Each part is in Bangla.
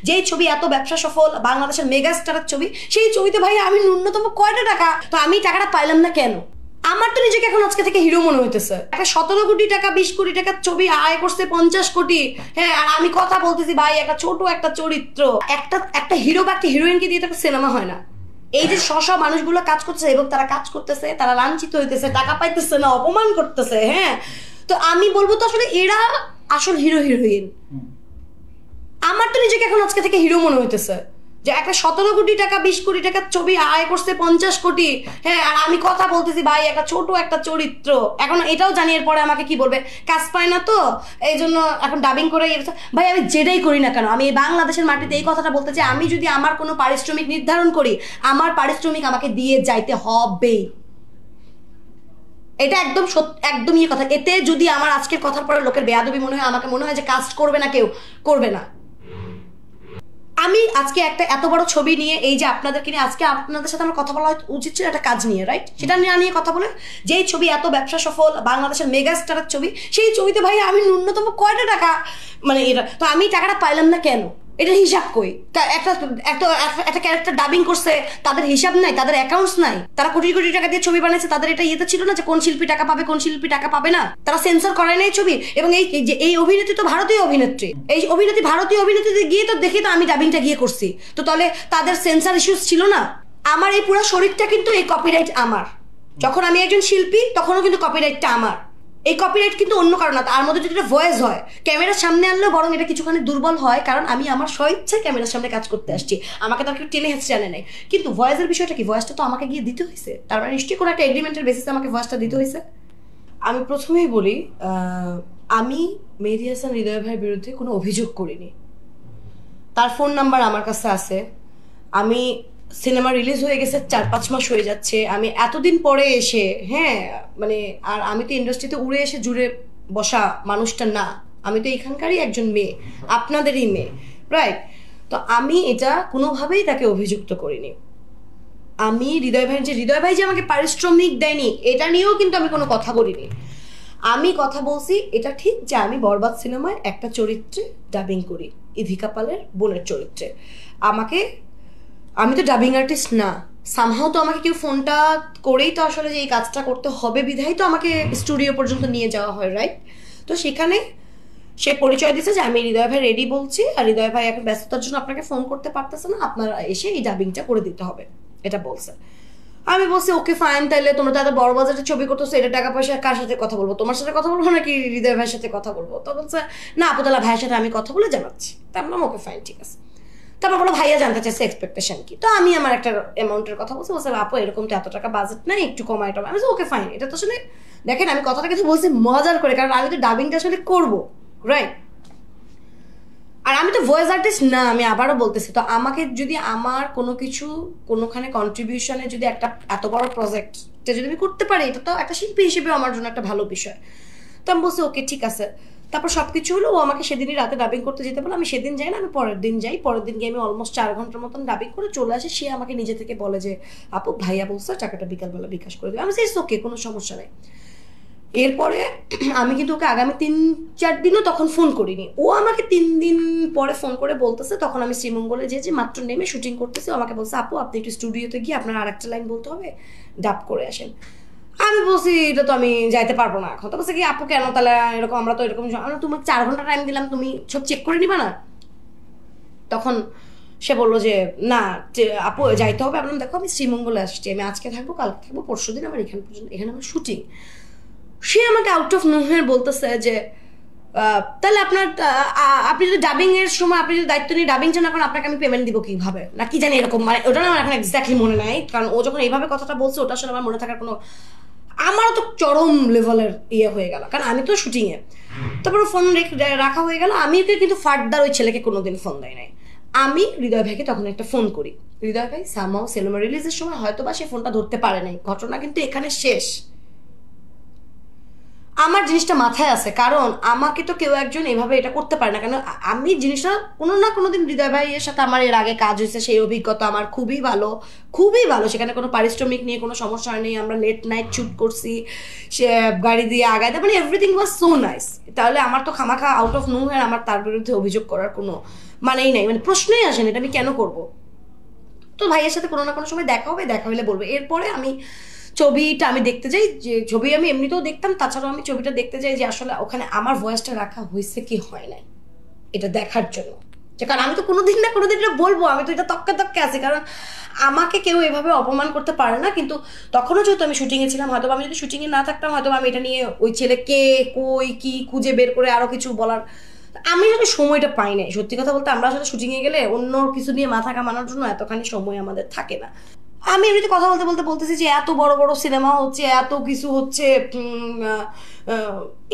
যেই ছবি এত ব্যবসা সফল, বাংলাদেশের মেগা স্টারের ছবি, সেই ছবিতে ভাই আমি ন্যূনতম কয়টা টাকা, তো আমি টাকাটা পাইলাম না কেন? আমার তো নিজেকে এখন আজকে থেকে হিরো মনে হইতেছে। একটা 17 কোটি টাকা 20 কোটি টাকার ছবি আয় করছে 50 কোটি, হ্যাঁ, আর আমি কথা বলতেছি ভাই একটা ছোট একটা চরিত্র। একটা হিরো বা একটা হিরোইনকে দিয়ে তো একটা সিনেমা হয় না। এই যে স্ব মানুষগুলো কাজ করতেছে এবং তারা কাজ করতেছে, তারা লাঞ্ছিত হইতেছে, টাকা পাইতেছে না, অপমান করতেছে, হ্যাঁ, তো আমি বলবো তো আসলে এরা আসল হিরো হিরোইন। আমার তো নিজেকে এখন আজকে থেকে হিরো মনে হইতেছে যে একটা 17 কোটি টাকা 20 কোটি টাকার ছবি আয় করছে 50 কোটি, হ্যাঁ, আর আমি কথা বলতেছি ভাই একটা ছোট একটা চরিত্র। এখন এটাও জানি এরপরে আমাকে কি বলবে, কাজ পায় না, তো এই জন্য এখন ডাবিং করে। ভাই আমি যেটাই করি না কেন, আমি এই বাংলাদেশের মাটিতে এই কথাটা বলতে চাই, আমি যদি আমার কোনো পারিশ্রমিক নির্ধারণ করি, আমার পারিশ্রমিক আমাকে দিয়ে যাইতে হবেই। এটা একদম একদম ইয়ে কথা। এতে যদি আমার আজকের কথার পরে লোকের বেয়াদবি মনে হয়, আমাকে মনে হয় যে কাস্ট করবে না, কেউ করবে না। আমি আজকে একটা এত বড় ছবি নিয়ে, এই যে আপনাদেরকে নিয়ে আজকে আপনাদের সাথে আমার কথা বলা উচিত ছিল একটা কাজ নিয়ে, রাইট? সেটা নিয়ে কথা বলে, যেই ছবি এত ব্যবসা সফল, বাংলাদেশের মেগা স্টারের ছবি, সেই ছবিতে ভাই আমি ন্যূনতম কয়টা টাকা, মানে এটা, তো আমি টাকাটা পাইলাম না কেন? এটা হিসাব কই? একটা ক্যারেক্টার ডাবিং করছে, তাদের হিসাব নাই, তাদের অ্যাকাউন্টস নাই, তারা কোটি কোটি টাকা দিয়ে ছবি বানাইছে, তাদের এটা ইয়েতে ছিল না যে কোন শিল্পী টাকা পাবে কোন শিল্পী টাকা পাবে না, তারা সেন্সর করে নাই ছবি। এবং এই অভিনেত্রী তো ভারতীয় অভিনেত্রী, এই অভিনেত্রী ভারতীয় অভিনেত্রী গিয়ে তো দেখি তো আমি ডাবিংটা গিয়ে করছি, তো তাহলে তাদের সেন্সর ইস্যুস ছিল না? আমার এই পুরো শরীরটা কিন্তু এই কপিরাইট আমার, যখন আমি একজন শিল্পী তখনও কিন্তু কপিরাইটটা আমার। এই কপিরাইট কিন্তু অন্য কারণ না, তার মধ্যে যদি একটা ভয়েস হয়, ক্যামেরার সামনে আনলেও বরং এটা কিছুখানি দুর্বল হয়, কারণ আমি আমার স্বইচ্ছায় ক্যামেরার সামনে কাজ করতে আসছি, আমাকে তো আর কেউ টেনে হেঁচে জানে নাই। কিন্তু ভয়েসের বিষয়টা কি, ভয়েসটা তো আমাকে গিয়ে দিতে হয়েছে, তার মানে নিশ্চয়ই কোনো একটা এগ্রিমেন্টের বেসিসে আমাকে ভয়েসটা দিতে হয়েছে। আমি প্রথমেই বলি, আমি মেহেদী হাসান হৃদয় ভাইয়ের বিরুদ্ধে কোনো অভিযোগ করিনি। তার ফোন নাম্বার আমার কাছে আছে। আমি সিনেমা রিলিজ হয়ে গেছে 4-5 মাস হয়ে যাচ্ছে, আমি এতদিন পরে এসে, হ্যাঁ, মানে আর আমি তো ইন্ডাস্ট্রিতে উড়ে এসে জুড়ে বসা মানুষটা না, আমি তো এখানকারই একজন মেয়ে, আপনাদেরই মেয়ে, রাইট? তো আমি এটা কোনোভাবেই তাকে অভিযুক্ত করিনি। আমি হৃদয় ভাই যে আমাকে পারিশ্রমিক দেয়নি এটা নিয়েও কিন্তু আমি কোনো কথা বলিনি। আমি কথা বলছি এটা ঠিক যে আমি বরবাদ সিনেমায় একটা চরিত্রে ডাবিং করি, ইধিকা পালের বোনের চরিত্রে। আমি তো ডাবিং আর্টিস্ট না, সামহাও তো আমাকে কেউ ফোনটা করেই তো আসলে যে এই কাজটা করতে হবে বিধাই তো আমাকে স্টুডিও পর্যন্ত নিয়ে যাওয়া হয়, রাইট? তো সেখানে সে পরিচয় দিচ্ছে যে আমি হৃদয় ভাই রেডি বলছি, আর হৃদয় ভাই এখন ব্যস্ততার জন্য আপনাকে ফোন করতে পারতেছে না, আপনারা এসে এই ডাবিংটা করে দিতে হবে, এটা বলছে। আমি বলছি ওকে ফাইন, তাইলে তোমরা তো এত বড় বাজারে ছবি করতেছো, এটা টাকা পয়সা কার সাথে কথা বলবো, তোমার সাথে কথা বলবো নাকি হৃদয় ভাইয়ের সাথে কথা বলবো? তো বলছে না আপুতলা ভাইয়ের সাথে আমি কথা বলে জানাচ্ছি। তার নাম ওকে ফাইন, ঠিক আছে। তারপর বলো ভাইয়া জানতে চাইছে এক্সপেকটেশন কি, তো আমি আমার একটা অ্যামাউন্টের কথা বলছি, বলছে আপু এরকম তো এত টাকা বাজেট নাই, একটু কমায় টমায়। আমি ওকে ফাইন। এটা তো আসলে দেখেন আমি কথাটা কিন্তু বলছি মজার করে, কারণ আমি তো ডাবিংটা আসলে করবো, রাইট? আর আমি তো ভয়েস আর্টিস্ট না, আমি আবারও বলতেছি। তো আমাকে যদি আমার কোনো কিছু কোনোখানে কন্ট্রিবিউশনে যদি একটা এত বড় প্রজেক্টটা যদি আমি করতে পারি, এটা তো একটা শিল্পী হিসেবে আমার জন্য একটা ভালো বিষয়। তো আমি বলছি ওকে ঠিক আছে। তারপর সবকিছু হলো, ও আমাকে সেদিনই রাতে ডাবিং করতে যেতে বলে। আমি সেদিন যাই না, আমি পরের দিন যাই। পরের দিন গিয়ে আমি অলমোস্ট 4 ঘন্টার মতন ডাবিং করে চলে আসি। সে আমাকে নিজে থেকে বলে যে আপু ভাইয়া বলছে টাকাটা বিকালবেলা বিকাশ করে দেবে। আমি সেই ওকে, কোনো সমস্যা নেই। এরপরে আমি কিন্তু ওকে আগামী 3-4 দিনও তখন ফোন করিনি। ও আমাকে 3 দিন পরে ফোন করে বলতেছে, তখন আমি শ্রীমঙ্গলে যে মাত্র নেমে শুটিং করতেছি, আমাকে বলছে আপু আপনি একটু স্টুডিওতে গিয়ে আপনার আর একটা লাইন বলতে হবে, ডাব করে আসেন। আমি বলছি এটা তো আমি যাইতে পারবো না এখন। তো বলছে কি আপু কেন, তাহলে এরকম আমরা তো এরকম, তোমাকে 4 ঘন্টা টাইম দিলাম, তুমি সব চেক করে নিবা না? তখন সে বললো যে না আপু যাইতে হবে। আপনার দেখো আমি শ্রীমঙ্গলে আসছি, আমি আজকে থাকবো, কালকে থাকবো, পরশু দিন আমার এখানে পর্যন্ত, এখানে আমার শুটিং। সে আমাকে আউট অফ নোহেয়ার বলতেছে যে তাহলে আপনি যদি ডাবিং এর সময় আপনি যদি দায়িত্ব নিয়ে ডাবিং চান, এখন আপনাকে আমি পেমেন্ট দিব কিভাবে না কি জানি এরকম, মানে ওটা আমার এখন এক্স্যাক্টলি মনে নাই, কারণ ও যখন এইভাবে কথাটা বলছে ওটা আসলে আমার মনে থাকার কোনো, আমারও তো চরম লেভেলের ইয়ে হয়ে গেল, কারণ আমি তো শুটিংয়ে। তারপরে ফোন রাখা হয়ে গেল। আমি কিন্তু ফার্দার ওই ছেলেকে কোনোদিন ফোন দেয় নাই। আমি হৃদয় ভাইকে তখন একটা ফোন করি। হৃদয় ভাই সামহাও সিনেমা রিলিজের সময় হয়তো বা সে ফোনটা ধরতে পারে নাই, ঘটনা কিন্তু এখানে শেষ। আমার জিনিসটা মাথায় আছে, কারণ আমাকে তো কেউ একজন এভাবে এটা করতে পারে না, কেন আমি জিনিসটা কোনো না কোনো দিন হৃদয় ভাইয়ের সাথে আমার এর আগে কাজ হয়েছে, সেই অভিজ্ঞতা আমার খুবই ভালো, খুবই ভালো। সেখানে কোনো পারিশ্রমিক নিয়ে কোনো সমস্যা নেই, আমরা লেট নাইট শুট করছি, সে গাড়ি দিয়ে আগায় দেয়, মানে এভরিথিং ওয়াজ সো নাইস। তাহলে আমার তো খামাখা আউট অফ নো হ্যার আমার তার বিরুদ্ধে অভিযোগ করার কোনো মানেই নাই, মানে প্রশ্নই আসেনি এটা আমি কেন করবো। তো ভাইয়ের সাথে কোনো না কোনো সময় দেখা হবে, দেখা হলে বলবো। এরপরে আমি ছবিটা আমি দেখতে যাই, যে ছবি আমি এমনিতেও দেখতাম, তাছাড়াও আমি ছবিটা দেখতে যাই যে আসলে ওখানে আমার ভয়েসটা রাখা হয়েছে কি হয় নাই, এটা দেখার জন্য। যে কারণ আমি তো কোনোদিন না কোনোদিন এটা বলবো, আমি তো এটা তক্কে তক্কে আছি, কারণ আমাকে কেউ এভাবে অপমান করতে পারে না। কিন্তু তখনও যেহেতু আমি শুটিংয়ে ছিলাম, হয়তো আমি যদি শুটিংয়ে না থাকতাম, হয়তো আমি এটা নিয়ে ওই ছেলে কে কই কি খুঁজে বের করে আরো কিছু বলার আমি আসলে সময়টা পাই নাই। সত্যি কথা বলতে আমরা আসলে শুটিংয়ে গেলে অন্য কিছু নিয়ে মাথা কামানোর জন্য এতখানি সময় আমাদের থাকে না। আমি এমনিতে কথা বলতে বলতে বলতেছি যে এত বড় বড় সিনেমা হচ্ছে, এত কিছু হচ্ছে,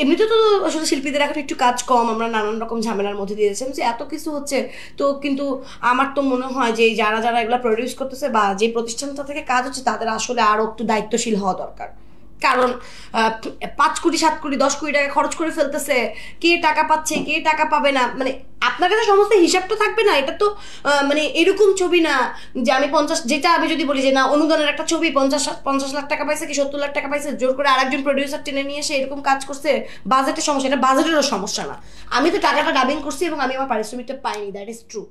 এমনিতে তো আসলে শিল্পীদের এখন একটু কাজ কম, আমরা নানান রকম ঝামেলার মধ্যে দিয়েছিলাম যে এত কিছু হচ্ছে। তো কিন্তু আমার তো মনে হয় যে যারা যারা এগুলো প্রডিউস করতেছে বা যে প্রতিষ্ঠানটা থেকে কাজ হচ্ছে তাদের আসলে আরো একটু দায়িত্বশীল হওয়া দরকার। কারণ 5 কোটি 7 কোটি 10 কোটি টাকা খরচ করে ফেলতেছে, কে টাকা পাচ্ছে কে টাকা পাবে না, মানে আপনার কাছে সমস্ত হিসাবটা থাকবে না। এটা তো মানে এরকম ছবি না যে আমি 50, যেটা আমি যদি বলি যে না অনুদানের একটা ছবি 50 লাখ টাকা পাইছে কি 70 লাখ টাকা পাইছে, জোর করে আরেকজন প্রডিউসার টেনে নিয়ে এসে এরকম কাজ করছে, বাজেটের সমস্যা। এটা বাজেটেরও সমস্যা না, আমি তো টাকাটা ডাবিং করছি এবং আমি আমার পারিশ্রমিকটা পাইনি, দ্যাট ইজ ট্রু।